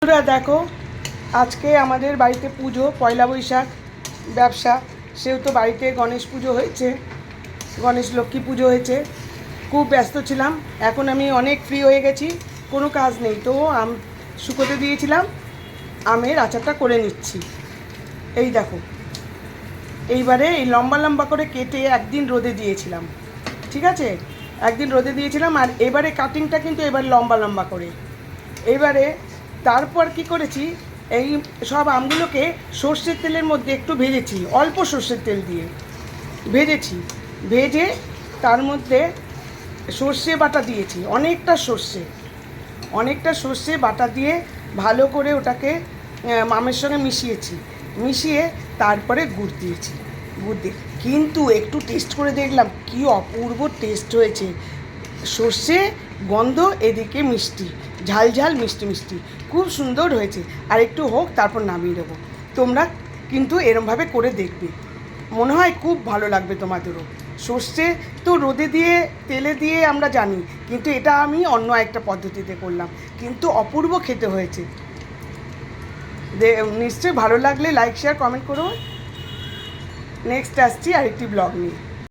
বন্ধুরা দেখো, আজকে আমাদের বাড়িতে পুজো, পয়লা বৈশাখ, ব্যবসা, সেহেতু বাড়িতে গণেশ পুজো হয়েছে, গণেশ লক্ষ্মী পুজো হয়েছে। খুব ব্যস্ত ছিলাম, এখন আমি অনেক ফ্রি হয়ে গেছি, কোনো কাজ নেই। তো আম শুকোতে দিয়েছিলাম, আমের আচারটা করে নিচ্ছি। এই দেখো, এইবারে এই লম্বা লম্বা করে কেটে একদিন রোদে দিয়েছিলাম, ঠিক আছে, একদিন রোদে দিয়েছিলাম। আর এবারে কাটিংটা কিন্তু এবার লম্বা লম্বা করে। এবারে তারপর কি করেছি, এই সব আমগুলোকে সর্ষের তেলের মধ্যে একটু ভেজেছি, অল্প সর্ষের তেল দিয়ে ভেজেছি। ভেজে তার মধ্যে সর্ষে বাটা দিয়েছি, অনেকটা সর্ষে বাটা দিয়ে ভালো করে ওটাকে আমের সঙ্গে মিশিয়ে তারপরে গুড় দিয়েছি। গুড় দিয়ে কিন্তু একটু টেস্ট করে দেখলাম, কি অপূর্ব টেস্ট হয়েছে। সর্ষে গন্ধ, এদিকে মিষ্টি, ঝাল ঝাল মিষ্টি মিষ্টি, খুব সুন্দর হয়েছে। আর একটু হোক, তারপর নামিয়ে দেবো। তোমরা কিন্তু এরমভাবে করে দেখবে, মনে হয় খুব ভালো লাগবে তোমাদেরও। সর্ষে তো রোদে দিয়ে তেলে দিয়ে আমরা জানি, কিন্তু এটা আমি অন্য একটা পদ্ধতিতে করলাম, কিন্তু অপূর্ব খেতে হয়েছে। নিশ্চয়ই ভালো লাগলে লাইক শেয়ার কমেন্ট করো। নেক্সট আসছি আরেকটি ব্লগ নিয়ে।